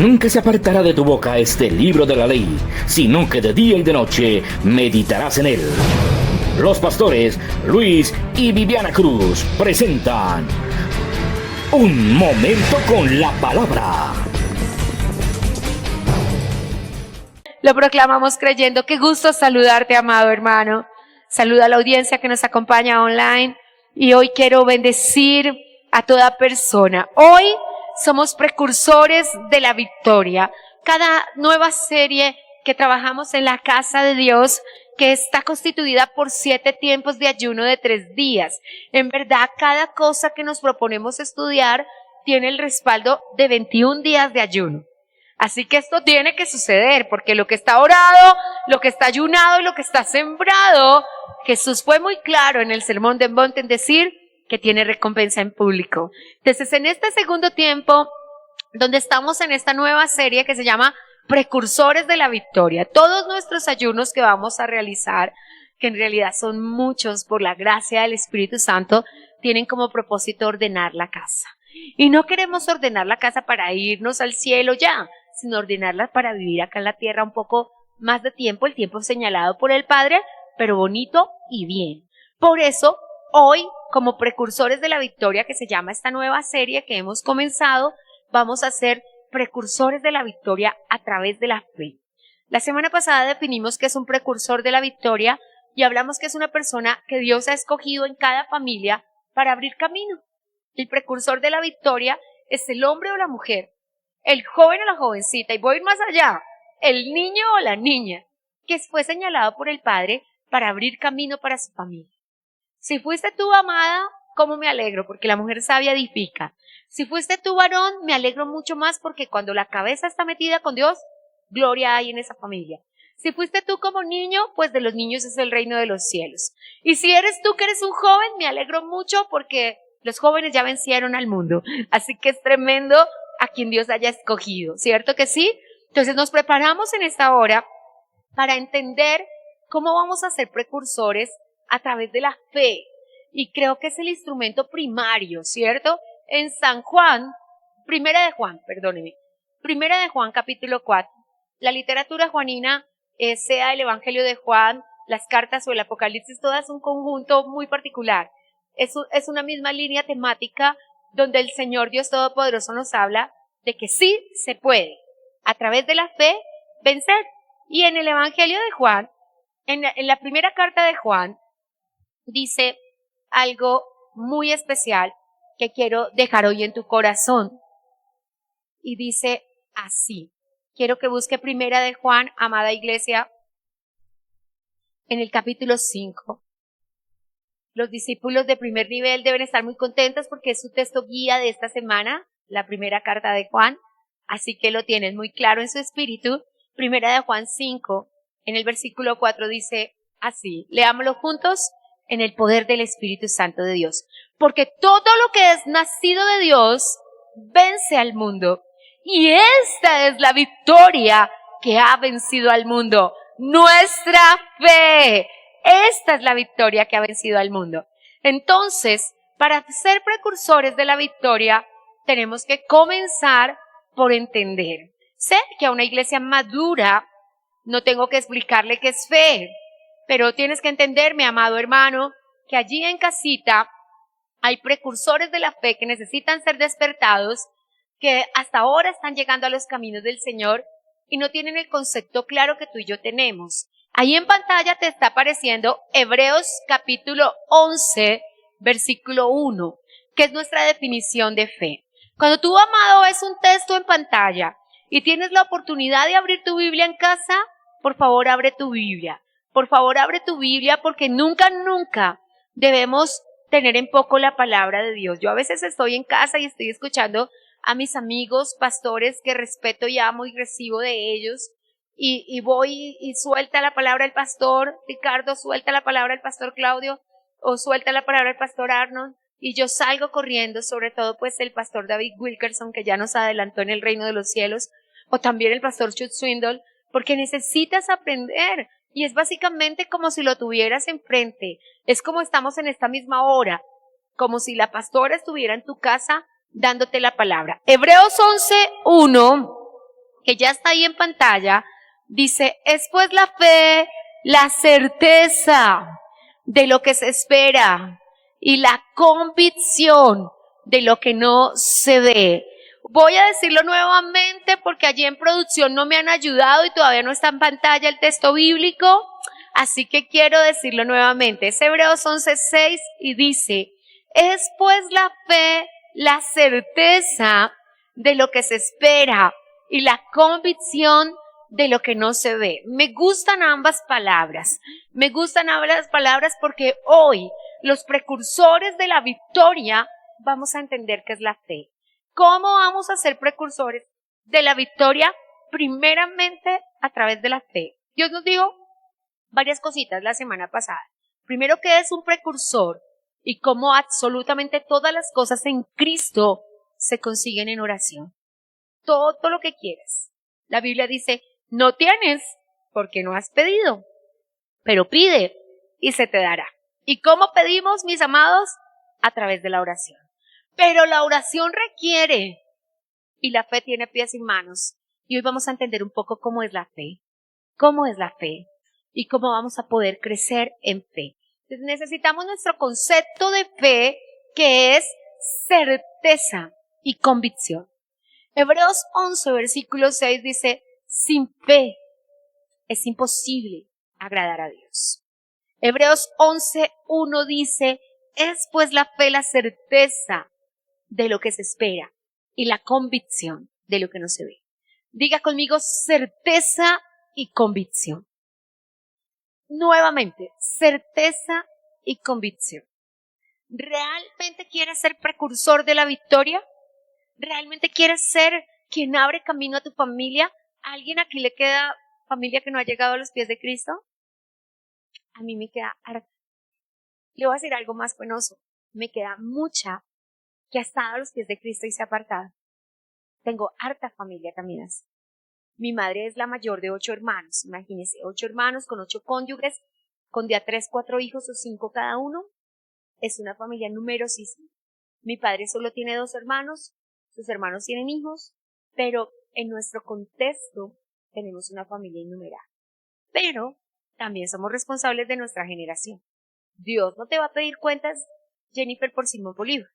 Nunca se apartará de tu boca este libro de la ley, sino que de día y de noche meditarás en él. Los pastores Luis y Viviana Cruz presentan Un Momento con la Palabra. Lo proclamamos creyendo. Qué gusto saludarte, amado hermano. Saluda a la audiencia que nos acompaña online. Y hoy quiero bendecir a toda persona. Hoy somos precursores de la victoria. Cada nueva serie que trabajamos en la casa de Dios, que está constituida por 7 tiempos de ayuno de 3 días. En verdad, cada cosa que nos proponemos estudiar tiene el respaldo de 21 días de ayuno. Así que esto tiene que suceder, porque lo que está orado, lo que está ayunado y lo que está sembrado, Jesús fue muy claro en el Sermón del Monte en decir que tiene recompensa en público. Entonces, en este segundo tiempo, donde estamos en esta nueva serie que se llama Precursores de la Victoria, todos nuestros ayunos que vamos a realizar, que en realidad son muchos por la gracia del Espíritu Santo, tienen como propósito ordenar la casa. Y no queremos ordenar la casa para irnos al cielo ya, sino ordenarla para vivir acá en la tierra un poco más de tiempo, el tiempo señalado por el Padre, pero bonito y bien. Por eso, hoy, como precursores de la victoria, que se llama esta nueva serie que hemos comenzado, vamos a ser precursores de la victoria a través de la fe. La semana pasada definimos qué es un precursor de la victoria y hablamos que es una persona que Dios ha escogido en cada familia para abrir camino. El precursor de la victoria es el hombre o la mujer, el joven o la jovencita, y voy a ir más allá, el niño o la niña, que fue señalado por el Padre para abrir camino para su familia. Si fuiste tú, amada, ¿cómo me alegro? Porque la mujer sabia edifica. Si fuiste tú, varón, me alegro mucho más porque cuando la cabeza está metida con Dios, gloria hay en esa familia. Si fuiste tú como niño, pues de los niños es el reino de los cielos. Y si eres tú que eres un joven, me alegro mucho porque los jóvenes ya vencieron al mundo. Así que es tremendo a quien Dios haya escogido, ¿cierto que sí? Entonces nos preparamos en esta hora para entender cómo vamos a ser precursores a través de la fe. Y creo que es el instrumento primario, ¿cierto? En Primera de Juan capítulo 4. La literatura juanina, sea el Evangelio de Juan, las cartas o el Apocalipsis, todas un conjunto muy particular. Es una misma línea temática donde el Señor Dios Todopoderoso nos habla de que sí se puede, a través de la fe, vencer. Y en el Evangelio de Juan, en la primera carta de Juan, dice algo muy especial que quiero dejar hoy en tu corazón. Y dice así. Quiero que busque Primera de Juan, amada iglesia, en el capítulo 5. Los discípulos de primer nivel deben estar muy contentos porque es su texto guía de esta semana, la primera carta de Juan, así que lo tienen muy claro en su espíritu. Primera de Juan 5, en el versículo 4 dice así, leámoslo juntos, en el poder del Espíritu Santo de Dios. Porque todo lo que es nacido de Dios vence al mundo. Y esta es la victoria que ha vencido al mundo, nuestra fe. Esta es la victoria que ha vencido al mundo. Entonces, para ser precursores de la victoria, tenemos que comenzar por entender. Sé que a una iglesia madura no tengo que explicarle qué es fe, pero tienes que entender, mi amado hermano, que allí en casita hay precursores de la fe que necesitan ser despertados, que hasta ahora están llegando a los caminos del Señor y no tienen el concepto claro que tú y yo tenemos. Ahí en pantalla te está apareciendo Hebreos capítulo 11, versículo 1, que es nuestra definición de fe. Cuando tú, amado, ves un texto en pantalla y tienes la oportunidad de abrir tu Biblia en casa, por favor abre tu Biblia. Por favor abre tu Biblia porque nunca debemos tener en poco la palabra de Dios. Yo a veces estoy en casa y estoy escuchando a mis amigos pastores que respeto y amo y recibo de ellos. Y voy y suelta la palabra el pastor Ricardo, suelta la palabra el pastor Claudio, o suelta la palabra el pastor Arnold, y yo salgo corriendo, sobre todo pues el pastor David Wilkerson, que ya nos adelantó en el reino de los cielos, o también el pastor Chuck Swindoll, porque necesitas aprender, y es básicamente como si lo tuvieras enfrente, es como estamos en esta misma hora, como si la pastora estuviera en tu casa dándote la palabra. Hebreos 11:1 que ya está ahí en pantalla, dice, es pues la fe, la certeza de lo que se espera y la convicción de lo que no se ve. Voy a decirlo nuevamente porque allí en producción no me han ayudado y todavía no está en pantalla el texto bíblico, así que quiero decirlo nuevamente. Es Hebreos 11:6 y dice, es pues la fe, la certeza de lo que se espera y la convicción de lo que no se ve. Me gustan ambas palabras. Me gustan ambas palabras porque hoy los precursores de la victoria vamos a entender qué es la fe. ¿Cómo vamos a ser precursores de la victoria? Primeramente a través de la fe. Dios nos dijo varias cositas la semana pasada. Primero, ¿qué es un precursor? Y cómo absolutamente todas las cosas en Cristo se consiguen en oración. Todo lo que quieres. La Biblia dice, no tienes porque no has pedido, pero pide y se te dará. ¿Y cómo pedimos, mis amados? A través de la oración. Pero la oración requiere, y la fe tiene pies y manos. Y hoy vamos a entender un poco cómo es la fe. Cómo es la fe y cómo vamos a poder crecer en fe. Entonces necesitamos nuestro concepto de fe, que es certeza y convicción. Hebreos 11, versículo 6 dice, sin fe es imposible agradar a Dios. Hebreos 11:1 dice, es pues la fe la certeza de lo que se espera y la convicción de lo que no se ve. Diga conmigo, certeza y convicción. Nuevamente, certeza y convicción. ¿Realmente quieres ser precursor de la victoria? ¿Realmente quieres ser quien abre camino a tu familia? ¿A alguien aquí le queda familia que no ha llegado a los pies de Cristo? A mí me queda harta. Le voy a decir algo más penoso. Me queda mucha que ha estado a los pies de Cristo y se ha apartado. Tengo harta familia también así. Mi madre es la mayor de 8 hermanos. Imagínense, 8 hermanos con 8 cónyuges, con de a 3, 4 hijos o 5 cada uno. Es una familia numerosísima. Mi padre solo tiene 2 hermanos. Sus hermanos tienen hijos, pero en nuestro contexto tenemos una familia innumerable. Pero también somos responsables de nuestra generación. Dios no te va a pedir cuentas, Jennifer, por Simón Bolívar,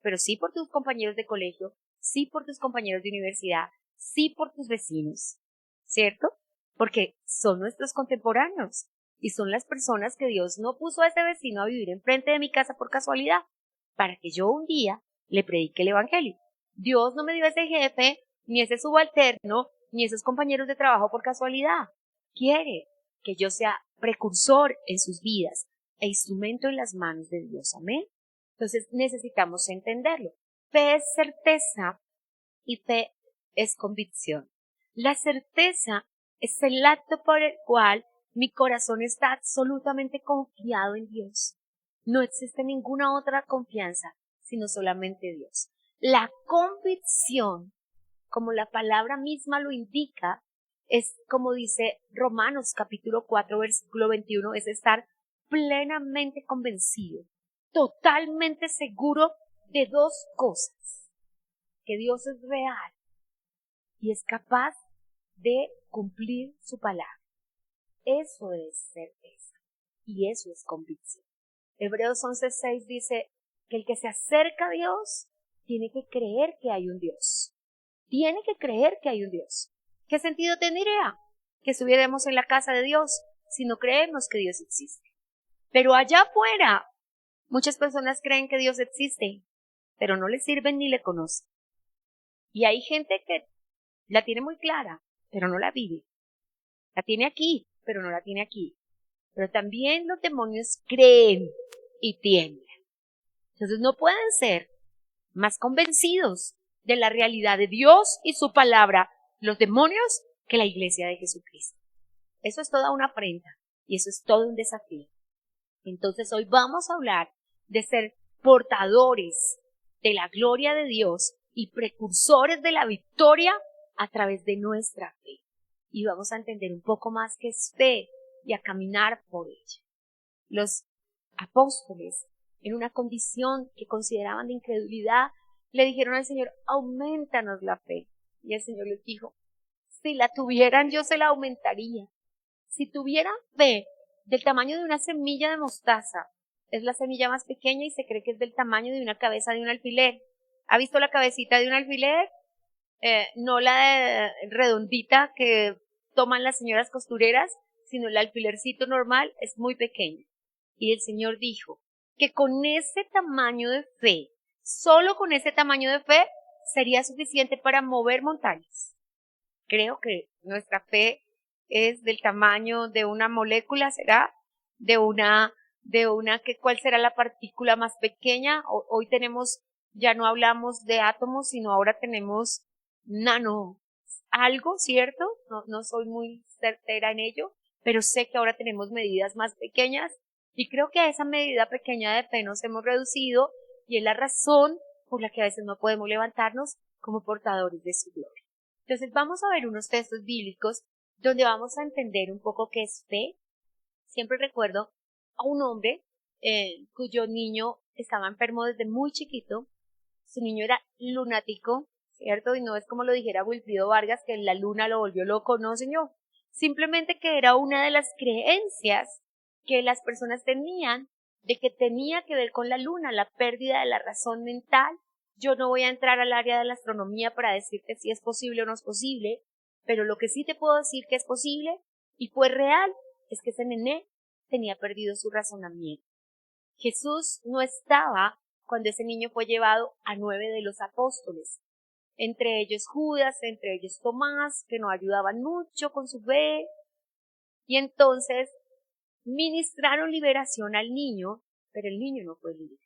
pero sí por tus compañeros de colegio, sí por tus compañeros de universidad, sí por tus vecinos, ¿cierto? Porque son nuestros contemporáneos y son las personas que Dios no puso a ese vecino a vivir enfrente de mi casa por casualidad, para que yo un día le predique el evangelio. Dios no me dio ese jefe, ni ese subalterno, ni esos compañeros de trabajo por casualidad. Quiere que yo sea precursor en sus vidas e instrumento en las manos de Dios. Amén. Entonces necesitamos entenderlo. Fe es certeza y fe es convicción. La certeza es el acto por el cual mi corazón está absolutamente confiado en Dios. No existe ninguna otra confianza, sino solamente Dios. La convicción, como la palabra misma lo indica, es como dice Romanos capítulo 4, versículo 21, es estar plenamente convencido, totalmente seguro de 2 cosas: que Dios es real y es capaz de cumplir su palabra. Eso es certeza y eso es convicción. Hebreos 11:6 dice que el que se acerca a Dios tiene que creer que hay un Dios. Tiene que creer que hay un Dios. ¿Qué sentido tendría que estuviéramos en la casa de Dios si no creemos que Dios existe? Pero allá afuera, muchas personas creen que Dios existe, pero no le sirven ni le conocen. Y hay gente que la tiene muy clara, pero no la vive. La tiene aquí, pero no la tiene aquí. Pero también los demonios creen y tiemblan. Entonces no pueden ser más convencidos de la realidad de Dios y su palabra los demonios que la iglesia de Jesucristo. Eso es toda una afrenta y eso es todo un desafío. Entonces hoy vamos a hablar de ser portadores de la gloria de Dios y precursores de la victoria a través de nuestra fe. Y vamos a entender un poco más qué es fe y a caminar por ella. Los apóstoles, en una condición que consideraban de incredulidad, le dijeron al Señor, aumentanos la fe. Y el Señor les dijo, Si la tuvieran, yo se la aumentaría. Si tuvieran fe del tamaño de una semilla de mostaza, es la semilla más pequeña y se cree que es del tamaño de una cabeza de un alfiler. ¿Ha visto la cabecita de un alfiler? No la redondita que toman las señoras costureras, sino el alfilercito normal es muy pequeño. Y el Señor dijo que con ese tamaño de fe, solo con ese tamaño de fe, sería suficiente para mover montañas. Creo que nuestra fe es del tamaño de una molécula, ¿será? ¿Cuál será la partícula más pequeña? Hoy tenemos, ya no hablamos de átomos, sino ahora tenemos nano, algo, ¿cierto? No soy muy certera en ello, pero sé que ahora tenemos medidas más pequeñas y creo que a esa medida pequeña de fe nos hemos reducido y es la razón por la que a veces no podemos levantarnos como portadores de su gloria. Entonces vamos a ver unos textos bíblicos donde vamos a entender un poco qué es fe. Siempre recuerdo a un hombre cuyo niño estaba enfermo desde muy chiquito. Su niño era lunático, ¿cierto? Y no es como lo dijera Wilfrido Vargas, que la luna lo volvió loco, no señor. Simplemente que era una de las creencias que las personas tenían de que tenía que ver con la luna, la pérdida de la razón mental. Yo no voy a entrar al área de la astronomía para decirte si es posible o no es posible, pero lo que sí te puedo decir que es posible, y fue real, es que ese nené tenía perdido su razonamiento. Jesús no estaba cuando ese niño fue llevado a 9 de los apóstoles, entre ellos Judas, entre ellos Tomás, que no ayudaban mucho con su fe, y entonces ministraron liberación al niño, pero el niño no fue libre.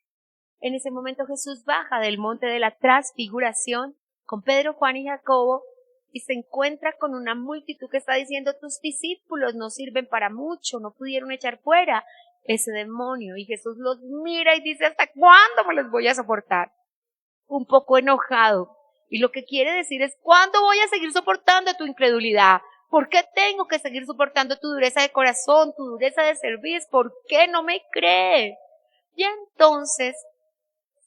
En ese momento Jesús baja del monte de la transfiguración con Pedro, Juan y Jacobo y se encuentra con una multitud que está diciendo: tus discípulos no sirven para mucho, no pudieron echar fuera ese demonio. Y Jesús los mira y dice: ¿hasta cuándo me los voy a soportar? Un poco enojado. Y lo que quiere decir es: ¿cuándo voy a seguir soportando tu incredulidad? ¿Por qué tengo que seguir soportando tu dureza de corazón, tu dureza de servir? ¿Por qué no me crees? Y entonces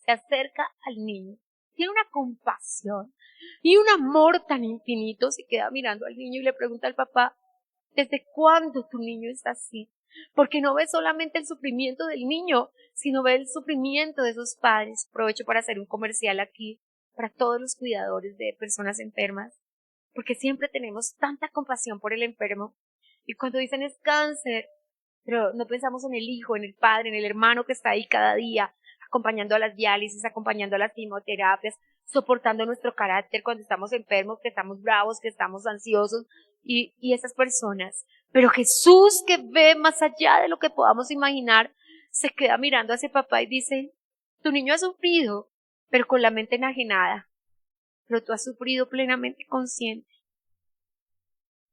se acerca al niño, tiene una compasión y un amor tan infinito, se queda mirando al niño y le pregunta al papá: ¿desde cuándo tu niño está así? Porque no ve solamente el sufrimiento del niño, sino ve el sufrimiento de sus padres. Aprovecho para hacer un comercial aquí para todos los cuidadores de personas enfermas, porque siempre tenemos tanta compasión por el enfermo, y cuando dicen es cáncer, pero no pensamos en el hijo, en el padre, en el hermano que está ahí cada día, acompañando a las diálisis, acompañando a las quimioterapias, soportando nuestro carácter cuando estamos enfermos, que estamos bravos, que estamos ansiosos, y esas personas. Pero Jesús, que ve más allá de lo que podamos imaginar, se queda mirando a ese papá y dice: tu niño ha sufrido, pero con la mente enajenada, pero tú has sufrido plenamente consciente.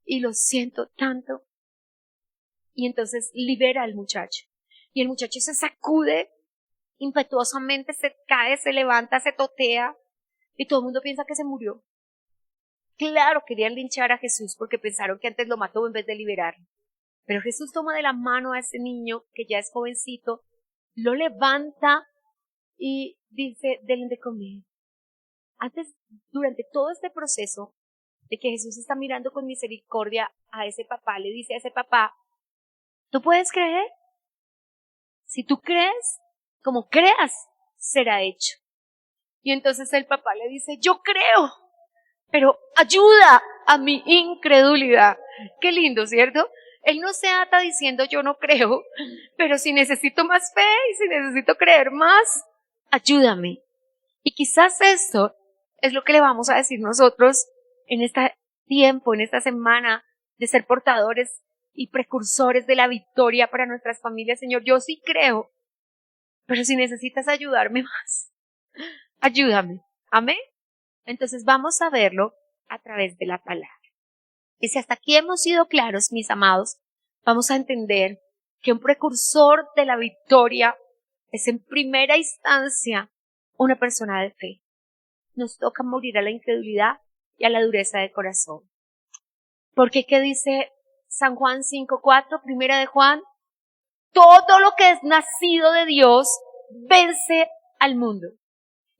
Y lo siento tanto. Y entonces libera al muchacho. Y el muchacho se sacude impetuosamente, se cae, se levanta, se totea, y todo el mundo piensa que se murió. Claro, querían linchar a Jesús porque pensaron que antes lo mató en vez de liberarlo. Pero Jesús toma de la mano a ese niño, que ya es jovencito, lo levanta y dice: denle de comer. Antes, durante todo este proceso de que Jesús está mirando con misericordia a ese papá, le dice a ese papá: ¿tú puedes creer? Si tú crees, como creas, será hecho. Y entonces el papá le dice: yo creo, pero ayuda a mi incredulidad. Qué lindo, ¿cierto? Él no se ata diciendo: yo no creo, pero si necesito más fe y si necesito creer más, ayúdame. Y quizás esto es lo que le vamos a decir nosotros en este tiempo, en esta semana, de ser portadores y precursores de la victoria para nuestras familias. Señor, yo sí creo, pero si necesitas ayudarme más, ayúdame. Amén. Entonces vamos a verlo a través de la palabra. Y si hasta aquí hemos sido claros, mis amados, vamos a entender que un precursor de la victoria es en primera instancia una persona de fe. Nos toca morir a la incredulidad y a la dureza de corazón. Porque ¿qué dice San Juan 5:4, primera de Juan? Todo lo que es nacido de Dios vence al mundo.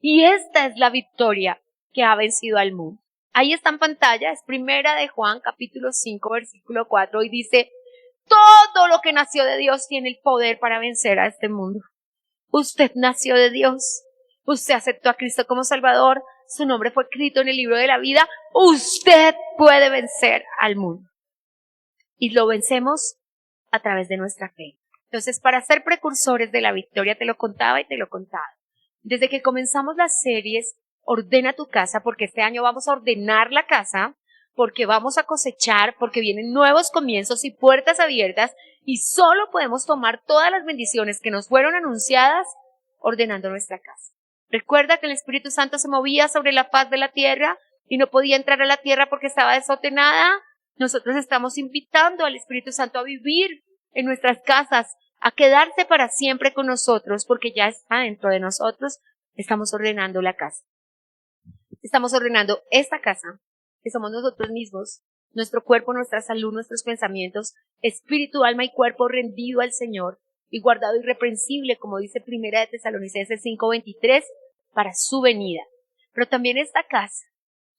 Y esta es la victoria que ha vencido al mundo: Ahí está en pantalla, es Primera de Juan, capítulo 5, versículo 4, y dice, todo lo que nació de Dios tiene el poder para vencer a este mundo. Usted nació de Dios, usted aceptó a Cristo como Salvador, su nombre fue escrito en el libro de la vida, usted puede vencer al mundo. Y lo vencemos a través de nuestra fe. Entonces, para ser precursores de la victoria, te lo contaba y te lo contaba. Desde que comenzamos las series, ordena tu casa, porque este año vamos a ordenar la casa, porque vamos a cosechar, porque vienen nuevos comienzos y puertas abiertas, y solo podemos tomar todas las bendiciones que nos fueron anunciadas ordenando nuestra casa. Recuerda que el Espíritu Santo se movía sobre la faz de la tierra y no podía entrar a la tierra porque estaba desordenada. Nosotros estamos invitando al Espíritu Santo a vivir en nuestras casas, a quedarse para siempre con nosotros, porque ya está dentro de nosotros. Estamos ordenando la casa. Estamos ordenando esta casa, que somos nosotros mismos, nuestro cuerpo, nuestra salud, nuestros pensamientos, espíritu, alma y cuerpo rendido al Señor y guardado irreprensible, como dice Primera de Tesalonicenses 5:23, para su venida. Pero también esta casa.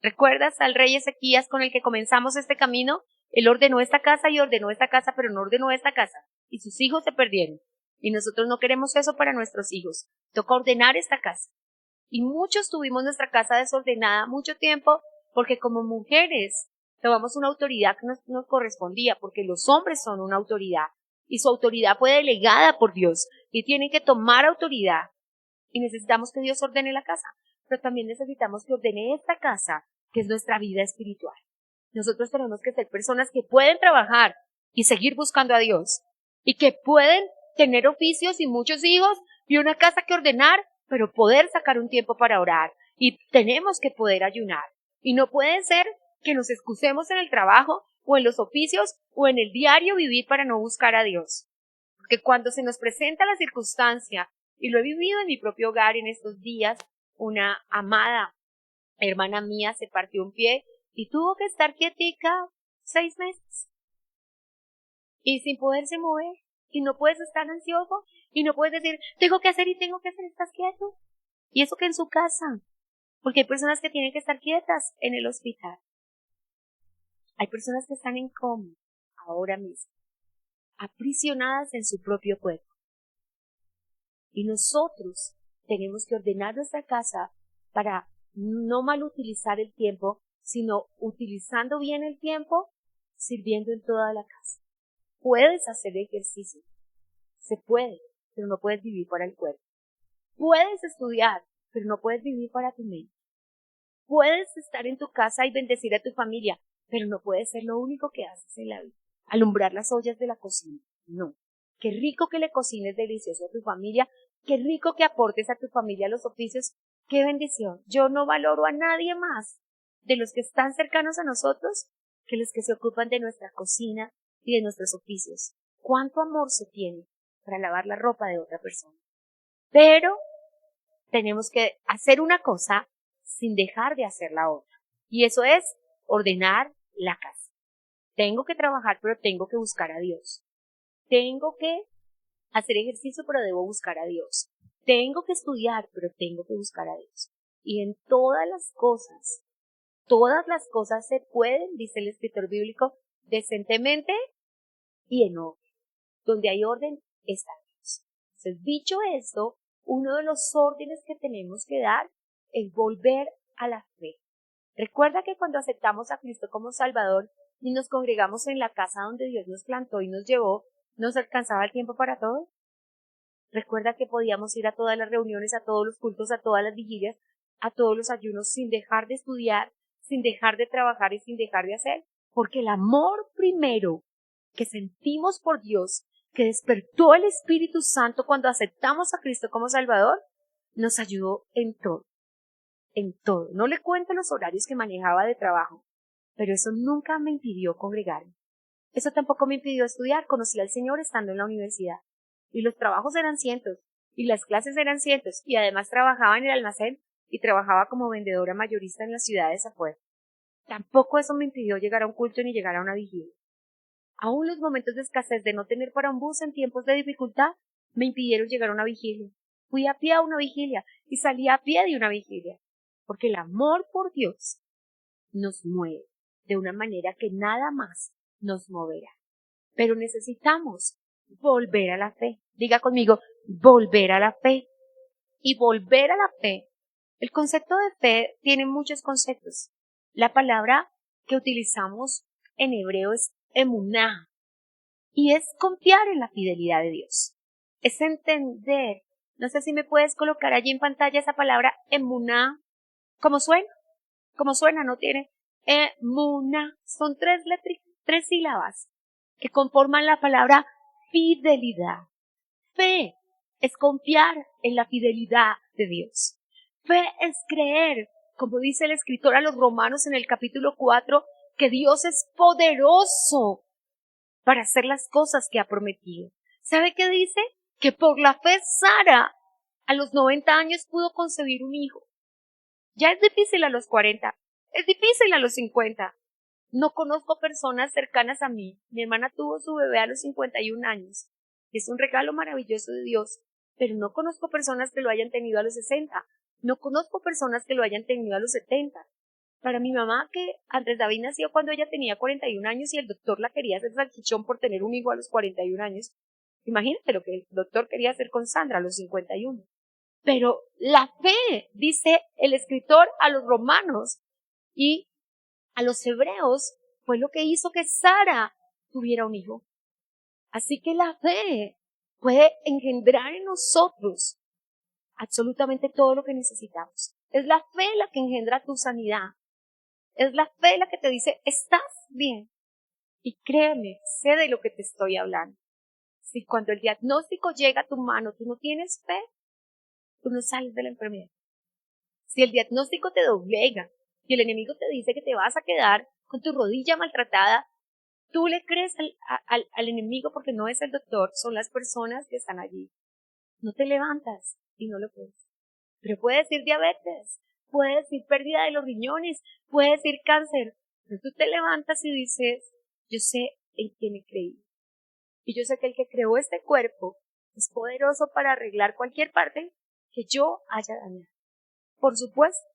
¿Recuerdas al rey Ezequías con el que comenzamos este camino? Él ordenó esta casa y ordenó esta casa, pero no ordenó esta casa. Y sus hijos se perdieron. Y nosotros no queremos eso para nuestros hijos. Toca ordenar esta casa. Y muchos tuvimos nuestra casa desordenada mucho tiempo porque como mujeres tomamos una autoridad que nos correspondía, porque los hombres son una autoridad. Y su autoridad fue delegada por Dios. Y tienen que tomar autoridad. Y necesitamos que Dios ordene la casa. Pero también necesitamos que ordene esta casa, que es nuestra vida espiritual. Nosotros tenemos que ser personas que pueden trabajar y seguir buscando a Dios. Y que pueden tener oficios y muchos hijos y una casa que ordenar, pero poder sacar un tiempo para orar. Y tenemos que poder ayunar. Y no puede ser que nos excusemos en el trabajo o en los oficios o en el diario vivir para no buscar a Dios. Porque cuando se nos presenta la circunstancia, y lo he vivido en mi propio hogar en estos días, una amada hermana mía se partió un pie y tuvo que estar quietica 6 meses. Y sin poderse mover. Y no puedes estar ansioso. Y no puedes decir, tengo que hacer y tengo que hacer, estás quieto. Y eso que en su casa. Porque hay personas que tienen que estar quietas en el hospital. Hay personas que están en coma ahora mismo. Aprisionadas en su propio cuerpo. Y nosotros tenemos que ordenar nuestra casa para no mal utilizar el tiempo, sino utilizando bien el tiempo, sirviendo en toda la casa. Puedes hacer ejercicio, se puede, pero no puedes vivir para el cuerpo. Puedes estudiar, pero no puedes vivir para tu mente. Puedes estar en tu casa y bendecir a tu familia, pero no puede ser lo único que haces en la vida. Alumbrar las ollas de la cocina, no. Qué rico que le cocines delicioso a tu familia, qué rico que aportes a tu familia los oficios, qué bendición. Yo no valoro a nadie más de los que están cercanos a nosotros que los que se ocupan de nuestra cocina y de nuestros oficios. Cuánto amor se tiene para lavar la ropa de otra persona. Pero tenemos que hacer una cosa sin dejar de hacer la otra. Y eso es ordenar la casa. Tengo que trabajar, pero tengo que buscar a Dios. Tengo que hacer ejercicio, pero debo buscar a Dios. Tengo que estudiar, pero tengo que buscar a Dios. Y en todas las cosas se pueden, dice el escritor bíblico, decentemente y en orden. Donde hay orden, está Dios. Entonces, dicho esto, uno de los órdenes que tenemos que dar es volver a la fe. Recuerda que cuando aceptamos a Cristo como Salvador y nos congregamos en la casa donde Dios nos plantó y nos llevó, ¿nos alcanzaba el tiempo para todo? Recuerda que podíamos ir a todas las reuniones, a todos los cultos, a todas las vigilias, a todos los ayunos sin dejar de estudiar, sin dejar de trabajar y sin dejar de hacer, porque el amor primero que sentimos por Dios, que despertó el Espíritu Santo cuando aceptamos a Cristo como Salvador, nos ayudó en todo. En todo. No le cuento los horarios que manejaba de trabajo, pero eso nunca me impidió congregarme. Eso tampoco me impidió estudiar. Conocí al Señor estando en la universidad. Y los trabajos eran cientos. Y las clases eran cientos. Y además trabajaba en el almacén y trabajaba como vendedora mayorista en las ciudades afuera. Tampoco eso me impidió llegar a un culto ni llegar a una vigilia. Aún los momentos de escasez de no tener para un bus en tiempos de dificultad me impidieron llegar a una vigilia. Fui a pie a una vigilia y salí a pie de una vigilia. Porque el amor por Dios nos mueve de una manera que nada más nos moverá. Pero necesitamos volver a la fe. Diga conmigo, volver a la fe. Y volver a la fe. El concepto de fe tiene muchos conceptos. La palabra que utilizamos en hebreo es emuná. Y es confiar en la fidelidad de Dios. Es entender. No sé si me puedes colocar allí en pantalla esa palabra emuná. ¿Cómo suena? ¿Cómo suena? No tiene. Emuná. Son tres sílabas que conforman la palabra fidelidad. Fe es confiar en la fidelidad de Dios. Fe es creer, como dice el escritor a los Romanos en el capítulo 4, que Dios es poderoso para hacer las cosas que ha prometido. ¿Sabe qué dice? Que por la fe Sara a los 90 años pudo concebir un hijo. Ya es difícil a los 40, es difícil a los 50. No conozco personas cercanas a mí. Mi hermana tuvo su bebé a los 51 años. Es un regalo maravilloso de Dios, pero no conozco personas que lo hayan tenido a los 60. No conozco personas que lo hayan tenido a los 70. Para mi mamá, que Andrés David nació cuando ella tenía 41 años y el doctor la quería hacer salchichón por tener un hijo a los 41 años. Imagínate lo que el doctor quería hacer con Sandra a los 51. Pero la fe, dice el escritor a los romanos y a los hebreos, fue lo que hizo que Sara tuviera un hijo. Así que la fe puede engendrar en nosotros absolutamente todo lo que necesitamos. Es la fe la que engendra tu sanidad. Es la fe la que te dice, estás bien. Y créeme, sé de lo que te estoy hablando. Si cuando el diagnóstico llega a tu mano, tú no tienes fe, tú no sales de la enfermedad. Si el diagnóstico te doblega y el enemigo te dice que te vas a quedar con tu rodilla maltratada, tú le crees al enemigo porque no es el doctor, son las personas que están allí. No te levantas y no lo puedes. Pero puede decir diabetes, puede decir pérdida de los riñones, puede decir cáncer. Pero tú te levantas y dices, yo sé en quién he creído. Y yo sé que el que creó este cuerpo es poderoso para arreglar cualquier parte que yo haya dañado. Por supuesto,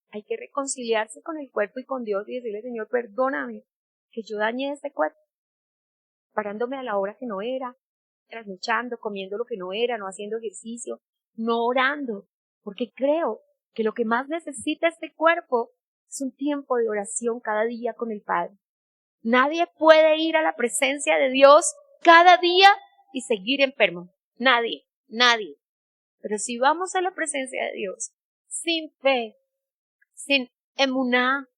hay que reconciliarse con el cuerpo y con Dios y decirle, Señor, perdóname que yo dañé este cuerpo, parándome a la hora que no era, trasnochando, comiendo lo que no era, no haciendo ejercicio, no orando, porque creo que lo que más necesita este cuerpo es un tiempo de oración cada día con el Padre. Nadie puede ir a la presencia de Dios cada día y seguir enfermo. Nadie. Pero si vamos a la presencia de Dios sin fe, sin emuná,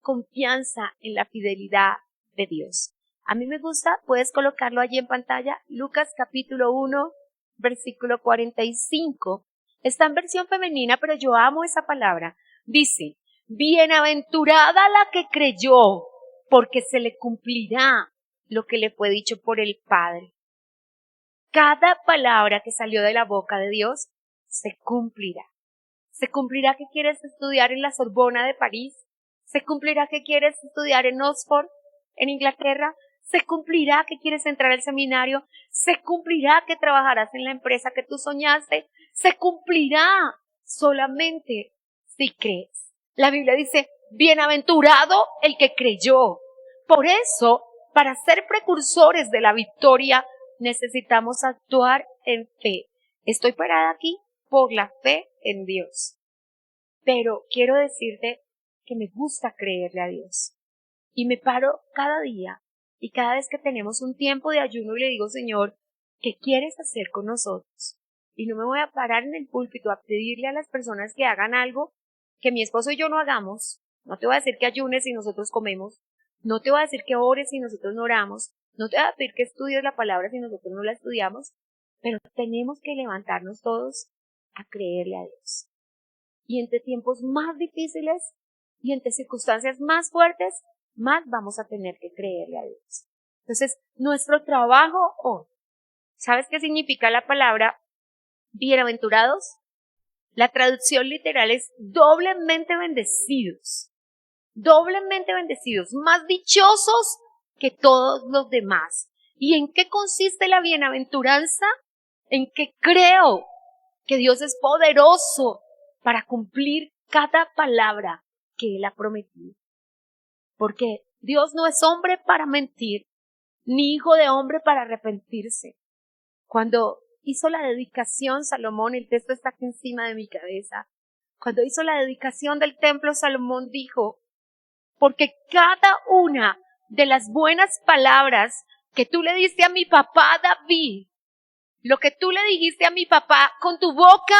confianza en la fidelidad de Dios. A mí me gusta, puedes colocarlo allí en pantalla, Lucas capítulo 1, versículo 45. Está en versión femenina, pero yo amo esa palabra. Dice, bienaventurada la que creyó, porque se le cumplirá lo que le fue dicho por el Padre. Cada palabra que salió de la boca de Dios se cumplirá. Se cumplirá que quieres estudiar en la Sorbona de París. Se cumplirá que quieres estudiar en Oxford, en Inglaterra. Se cumplirá que quieres entrar al seminario. Se cumplirá que trabajarás en la empresa que tú soñaste. Se cumplirá solamente si crees. La Biblia dice, bienaventurado el que creyó. Por eso, para ser precursores de la victoria, necesitamos actuar en fe. Estoy parada aquí por la fe en Dios. Pero quiero decirte que me gusta creerle a Dios. Y me paro cada día y cada vez que tenemos un tiempo de ayuno y le digo, Señor, ¿qué quieres hacer con nosotros? Y no me voy a parar en el púlpito a pedirle a las personas que hagan algo que mi esposo y yo no hagamos. No te voy a decir que ayunes si nosotros comemos. No te voy a decir que ores si nosotros no oramos. No te voy a pedir que estudies la palabra si nosotros no la estudiamos. Pero tenemos que levantarnos todos a creerle a Dios. Y entre tiempos más difíciles y entre circunstancias más fuertes, más vamos a tener que creerle a Dios. Entonces, nuestro trabajo hoy, ¿sabes qué significa la palabra bienaventurados? La traducción literal es doblemente bendecidos. Doblemente bendecidos, más dichosos que todos los demás. ¿Y en qué consiste la bienaventuranza? En que creo que Dios es poderoso para cumplir cada palabra que Él ha prometido. porque Dios no es hombre para mentir, ni hijo de hombre para arrepentirse. Cuando hizo la dedicación Salomón, el texto está aquí encima de mi cabeza, cuando hizo la dedicación del templo, Salomón dijo, porque cada una de las buenas palabras que tú le diste a mi papá David, lo que tú le dijiste a mi papá con tu boca,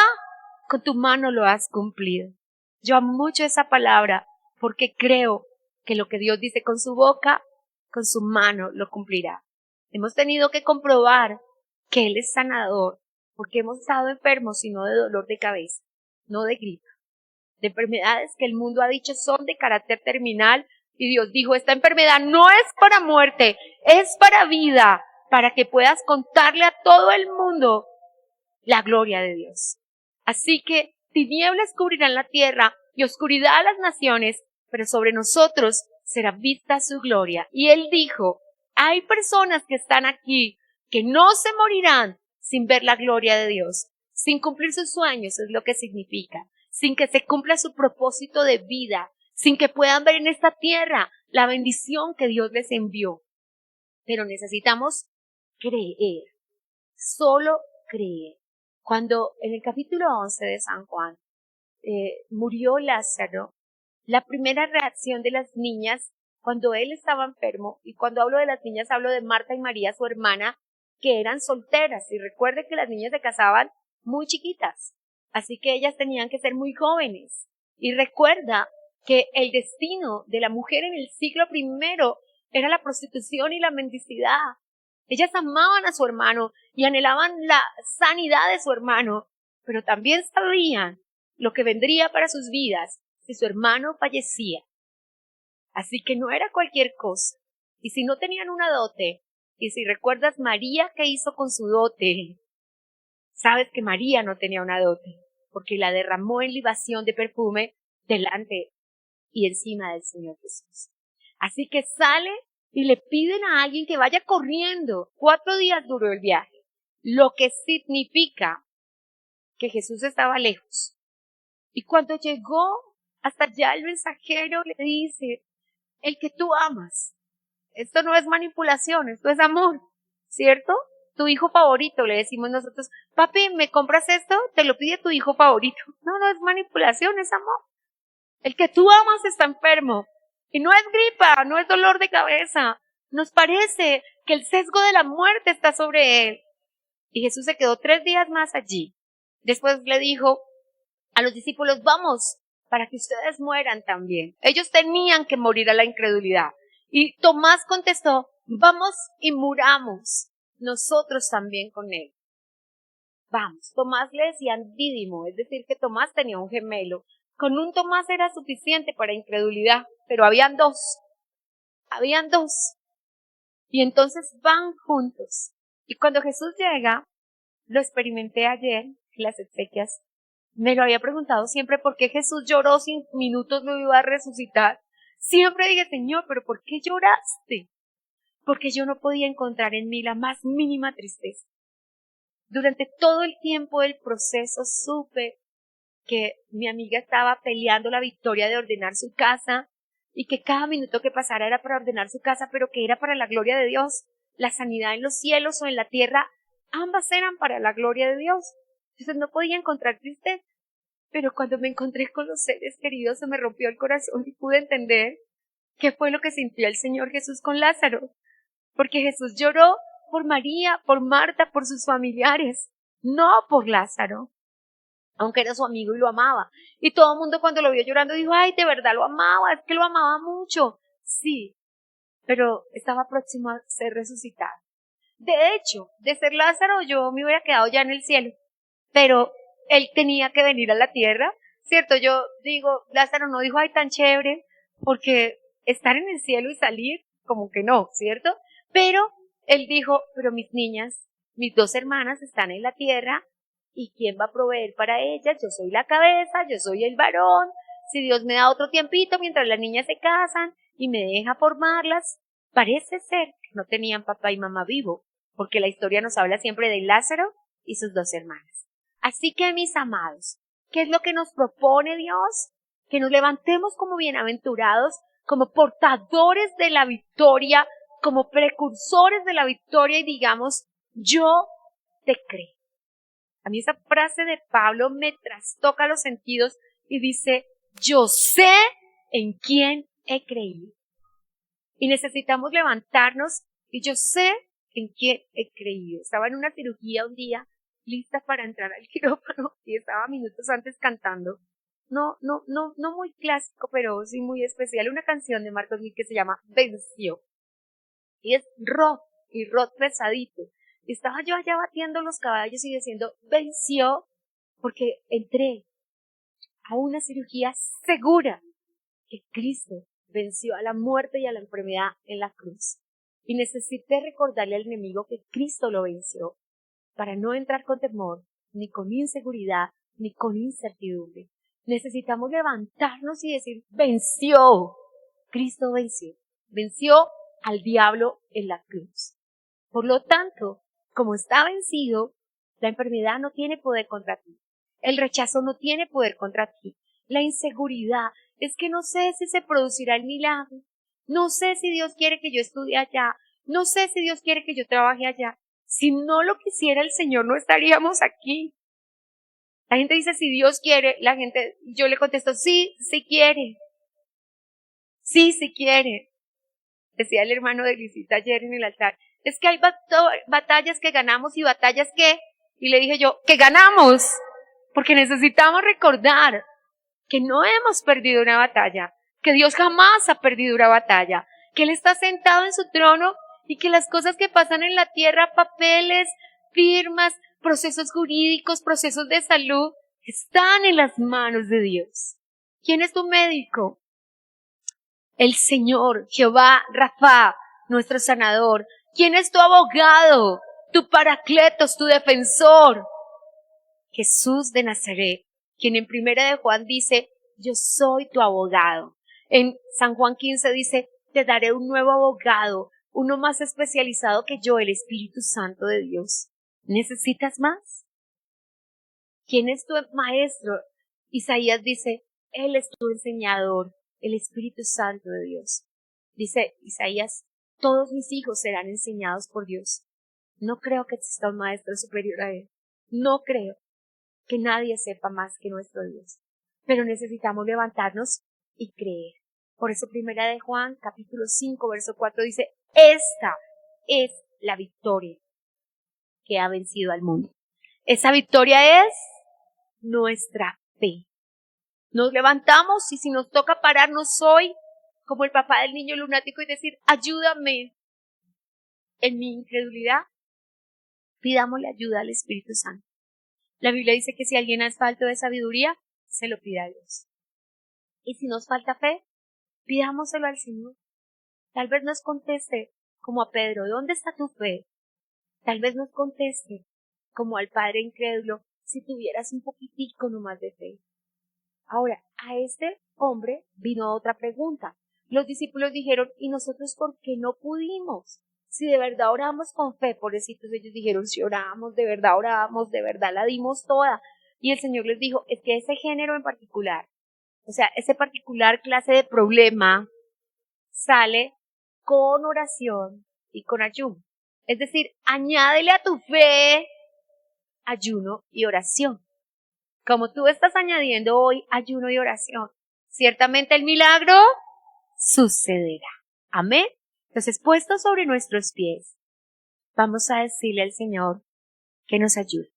con tu mano lo has cumplido. Yo amo mucho esa palabra porque creo que lo que Dios dice con su boca, con su mano lo cumplirá. Hemos tenido que comprobar que Él es sanador porque hemos estado enfermos y no de dolor de cabeza, no de gripe, de enfermedades que el mundo ha dicho son de carácter terminal y Dios dijo, esta enfermedad no es para muerte, es para vida, para que puedas contarle a todo el mundo la gloria de Dios. Así que tinieblas cubrirán la tierra y oscuridad a las naciones, pero sobre nosotros será vista su gloria. Y Él dijo, hay personas que están aquí que no se morirán sin ver la gloria de Dios, sin cumplir sus sueños, es lo que significa, sin que se cumpla su propósito de vida, sin que puedan ver en esta tierra la bendición que Dios les envió. Pero necesitamos creer, solo creer. Cuando en el capítulo 11 de San Juan murió Lázaro, la primera reacción de las niñas cuando él estaba enfermo, y cuando hablo de las niñas hablo de Marta y María, su hermana, que eran solteras, y recuerde que las niñas se casaban muy chiquitas, así que ellas tenían que ser muy jóvenes. Y recuerda que el destino de la mujer en el siglo I era la prostitución y la mendicidad. Ellas amaban a su hermano y anhelaban la sanidad de su hermano, pero también sabían lo que vendría para sus vidas si su hermano fallecía. Así que no era cualquier cosa. Y si no tenían una dote, y si recuerdas María, ¿qué hizo con su dote? Sabes que María no tenía una dote, porque la derramó en libación de perfume delante y encima del Señor Jesús. Así que sale y le piden a alguien que vaya corriendo. 4 días duró el viaje, lo que significa que Jesús estaba lejos. Y cuando llegó hasta allá, el mensajero le dice, el que tú amas. Esto no es manipulación, esto es amor, ¿cierto? Tu hijo favorito, le decimos nosotros, papi, ¿me compras esto? Te lo pide tu hijo favorito. No, no es manipulación, es amor. El que tú amas está enfermo. Y no es gripa, no es dolor de cabeza. Nos parece que el sesgo de la muerte está sobre él. Y Jesús se quedó 3 días más allí. Después le dijo a los discípulos, vamos, para que ustedes mueran también. Ellos tenían que morir a la incredulidad. Y Tomás contestó, vamos y muramos nosotros también con él. Vamos, Tomás le decían Dídimo, es decir que Tomás tenía un gemelo. Con un Tomás era suficiente para incredulidad, pero habían dos. Y entonces van juntos. Y cuando Jesús llega, lo experimenté ayer en las exequias, me lo había preguntado siempre por qué Jesús lloró si en minutos lo iba a resucitar. Siempre dije, Señor, ¿pero por qué lloraste? Porque yo no podía encontrar en mí la más mínima tristeza. Durante todo el tiempo del proceso supe que mi amiga estaba peleando la victoria de ordenar su casa y que cada minuto que pasara era para ordenar su casa, pero que era para la gloria de Dios. La sanidad en los cielos o en la tierra, ambas eran para la gloria de Dios. Entonces no podía encontrar tristeza. Pero cuando me encontré con los seres queridos se me rompió el corazón y pude entender qué fue lo que sintió el Señor Jesús con Lázaro. Porque Jesús lloró por María, por Marta, por sus familiares, no por Lázaro, aunque era su amigo y lo amaba. Y todo el mundo cuando lo vio llorando dijo, ay, de verdad lo amaba, es que lo amaba mucho. Sí, pero estaba próximo a ser resucitado. De hecho, de ser Lázaro yo me hubiera quedado ya en el cielo, pero él tenía que venir a la tierra, ¿cierto? Yo digo, Lázaro no dijo, ay, tan chévere, porque estar en el cielo y salir, como que no, ¿cierto? Pero él dijo, pero mis niñas, mis 2 hermanas están en la tierra, ¿y quién va a proveer para ellas? Yo soy la cabeza, yo soy el varón, si Dios me da otro tiempito mientras las niñas se casan y me deja formarlas, parece ser que no tenían papá y mamá vivo, porque la historia nos habla siempre de Lázaro y sus 2 hermanas. Así que, mis amados, ¿qué es lo que nos propone Dios? Que nos levantemos como bienaventurados, como portadores de la victoria, como precursores de la victoria y digamos, yo te creo. A mí esa frase de Pablo me trastoca los sentidos y dice, yo sé en quién he creído. Y necesitamos levantarnos y yo sé en quién he creído. Estaba en una cirugía un día, lista para entrar al quirófano y estaba minutos antes cantando. No muy clásico, pero sí muy especial. Una canción de Marcos Witt que se llama Venció. Y es rock, y rock pesadito. Y estaba yo allá batiendo los caballos y diciendo, venció, porque entré a una cirugía segura que Cristo venció a la muerte y a la enfermedad en la cruz. Y necesité recordarle al enemigo que Cristo lo venció, para no entrar con temor, ni con inseguridad, ni con incertidumbre. Necesitamos levantarnos y decir, venció, Cristo venció, venció al diablo en la cruz. Por lo tanto, como está vencido, la enfermedad no tiene poder contra ti, el rechazo no tiene poder contra ti, la inseguridad es que no sé si se producirá el milagro, no sé si Dios quiere que yo estudie allá, no sé si Dios quiere que yo trabaje allá. Si no lo quisiera el Señor, no estaríamos aquí. La gente dice, si Dios quiere, yo le contesto, sí, sí quiere. Sí, sí quiere. Decía el hermano de Lisita ayer en el altar, es que hay batallas que ganamos y batallas que, y le dije yo, que ganamos, porque necesitamos recordar que no hemos perdido una batalla, que Dios jamás ha perdido una batalla, que Él está sentado en su trono y que las cosas que pasan en la tierra, papeles, firmas, procesos jurídicos, procesos de salud, están en las manos de Dios. ¿Quién es tu médico? El Señor, Jehová Rafa, nuestro sanador. ¿Quién es tu abogado? Tu paracletos, tu defensor. Jesús de Nazaret, quien en Primera de Juan dice, yo soy tu abogado. En San Juan 15 dice, te daré un nuevo abogado, uno más especializado que yo, el Espíritu Santo de Dios. ¿Necesitas más? ¿Quién es tu maestro? Isaías dice, Él es tu enseñador, el Espíritu Santo de Dios. Dice Isaías, todos mis hijos serán enseñados por Dios. No creo que exista un maestro superior a Él. No creo que nadie sepa más que nuestro Dios. Pero necesitamos levantarnos y creer. Por eso Primera de Juan, capítulo 5, verso 4 dice, esta es la victoria que ha vencido al mundo. Esa victoria es nuestra fe. Nos levantamos y si nos toca pararnos hoy, como el papá del niño lunático, y decir, ayúdame en mi incredulidad, pidámosle ayuda al Espíritu Santo. La Biblia dice que si alguien es falto de sabiduría, se lo pida a Dios. Y si nos falta fe, pidámoselo al Señor. Tal vez nos conteste como a Pedro, ¿dónde está tu fe? Tal vez nos conteste como al padre incrédulo, si tuvieras un poquitico nomás de fe. Ahora, a este hombre vino otra pregunta. Los discípulos dijeron, ¿y nosotros por qué no pudimos? Si de verdad oramos con fe, pobrecitos, ellos dijeron, si oramos, de verdad la dimos toda. Y el Señor les dijo, es que ese género en particular, o sea, ese particular clase de problema, sale con oración y con ayuno. Es decir, añádele a tu fe ayuno y oración. Como tú estás añadiendo hoy ayuno y oración, ciertamente el milagro sucederá. Amén. Entonces, puestos sobre nuestros pies, vamos a decirle al Señor que nos ayude.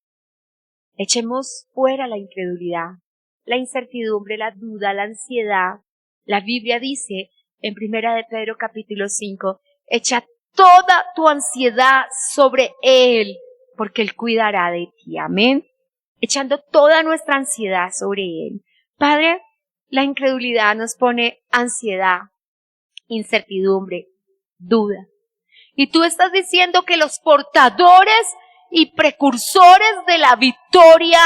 Echemos fuera la incredulidad, la incertidumbre, la duda, la ansiedad. La Biblia dice en Primera de Pedro capítulo 5, echa toda tu ansiedad sobre Él, porque Él cuidará de ti. Amén. Echando toda nuestra ansiedad sobre Él. Padre, la incredulidad nos pone ansiedad, incertidumbre, duda. Y tú estás diciendo que los portadores y precursores de la victoria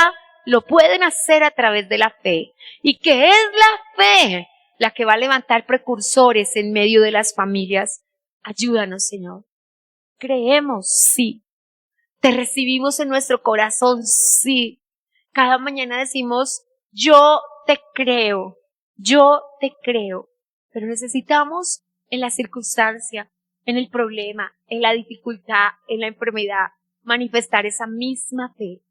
lo pueden hacer a través de la fe. Y que es la fe la que va a levantar precursores en medio de las familias. Ayúdanos, Señor. Creemos, sí. Te recibimos en nuestro corazón, sí. Cada mañana decimos, yo te creo, yo te creo. pero necesitamos en la circunstancia, en el problema, en la dificultad, en la enfermedad, manifestar esa misma fe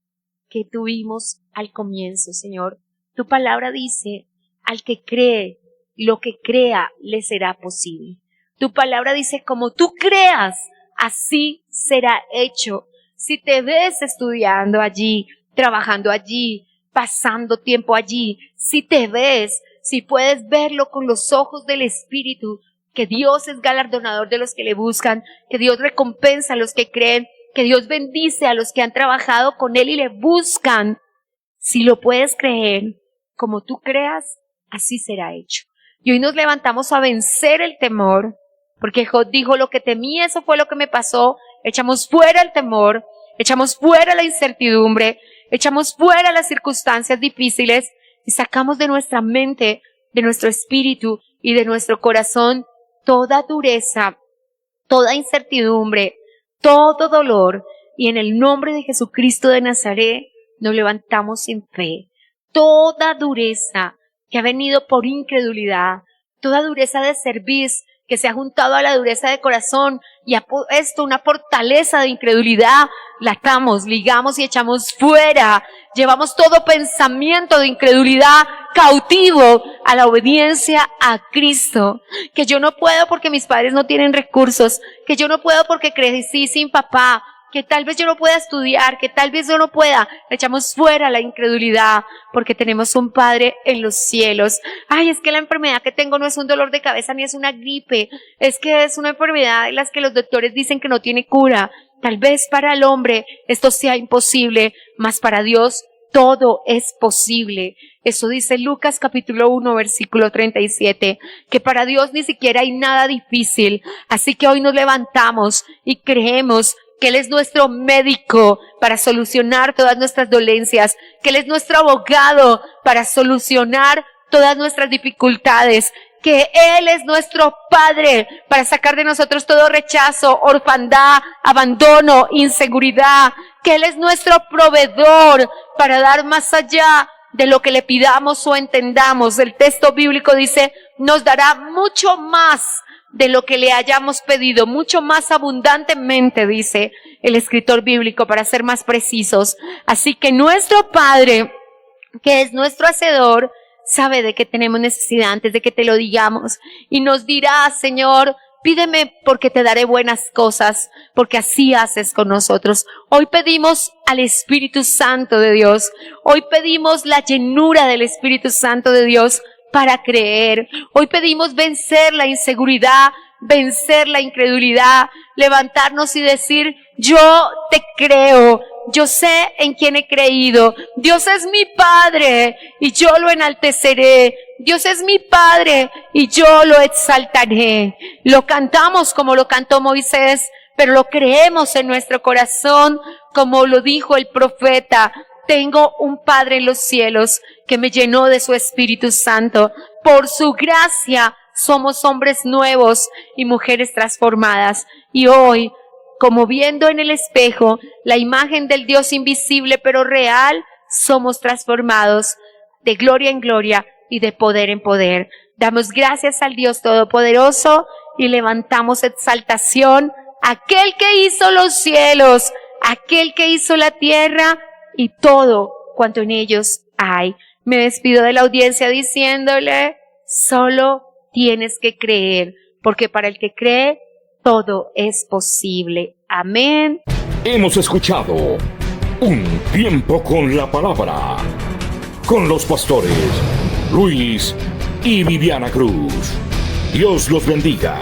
que tuvimos al comienzo, Señor. Tu palabra dice, al que cree, lo que crea le será posible. Tu palabra dice, como tú creas, así será hecho. Si te ves estudiando allí, trabajando allí, pasando tiempo allí, si te ves, si puedes verlo con los ojos del Espíritu, que Dios es galardonador de los que le buscan, que Dios recompensa a los que creen, que Dios bendice a los que han trabajado con Él y le buscan. Si lo puedes creer, como tú creas, así será hecho. Y hoy nos levantamos a vencer el temor, porque Job dijo, lo que temí, eso fue lo que me pasó. Echamos fuera el temor, echamos fuera la incertidumbre, echamos fuera las circunstancias difíciles y sacamos de nuestra mente, de nuestro espíritu y de nuestro corazón toda dureza, toda incertidumbre, todo dolor, y en el nombre de Jesucristo de Nazaret nos levantamos en fe. Toda dureza que ha venido por incredulidad, toda dureza de cerviz que se ha juntado a la dureza de corazón y ha puesto una fortaleza de incredulidad, la atamos, ligamos y echamos fuera. Llevamos todo pensamiento de incredulidad cautivo a la obediencia a Cristo. Que yo no puedo porque mis padres no tienen recursos, que yo no puedo porque crecí sin papá, que tal vez yo no pueda estudiar, que tal vez yo no pueda. Echamos fuera la incredulidad porque tenemos un Padre en los cielos. Ay, es que la enfermedad que tengo no es un dolor de cabeza ni es una gripe, es que es una enfermedad de las que los doctores dicen que no tiene cura. Tal vez para el hombre esto sea imposible, mas para Dios todo es posible. Eso dice Lucas capítulo 1 versículo 37, que para Dios ni siquiera hay nada difícil. Así que hoy nos levantamos y creemos que Él es nuestro médico para solucionar todas nuestras dolencias, que Él es nuestro abogado para solucionar todas nuestras dificultades, que Él es nuestro Padre para sacar de nosotros todo rechazo, orfandad, abandono, inseguridad, que Él es nuestro proveedor para dar más allá de lo que le pidamos o entendamos. El texto bíblico dice, nos dará mucho más de lo que le hayamos pedido, mucho más abundantemente, dice el escritor bíblico, para ser más precisos. Así que nuestro Padre, que es nuestro hacedor, sabe de qué tenemos necesidad antes de que te lo digamos, y nos dirá, Señor, pídeme porque te daré buenas cosas, porque así haces con nosotros. Hoy pedimos al Espíritu Santo de Dios, hoy pedimos la llenura del Espíritu Santo de Dios para creer. Hoy pedimos vencer la inseguridad, vencer la incredulidad, levantarnos y decir, yo te creo, yo sé en quién he creído. Dios es mi Padre y yo lo enalteceré. Dios es mi Padre y yo lo exaltaré. Lo cantamos como lo cantó Moisés, pero lo creemos en nuestro corazón como lo dijo el profeta. Tengo un Padre en los cielos que me llenó de su Espíritu Santo. Por su gracia somos hombres nuevos y mujeres transformadas. Y hoy, como viendo en el espejo la imagen del Dios invisible pero real, somos transformados de gloria en gloria y de poder en poder. Damos gracias al Dios Todopoderoso y levantamos exaltación a aquel que hizo los cielos, aquel que hizo la tierra y todo cuanto en ellos hay. Me despido de la audiencia diciéndole, solo tienes que creer, porque para el que cree, todo es posible. Amén. Hemos escuchado Un Tiempo con la Palabra, con los pastores Luis y Viviana Cruz. Dios los bendiga.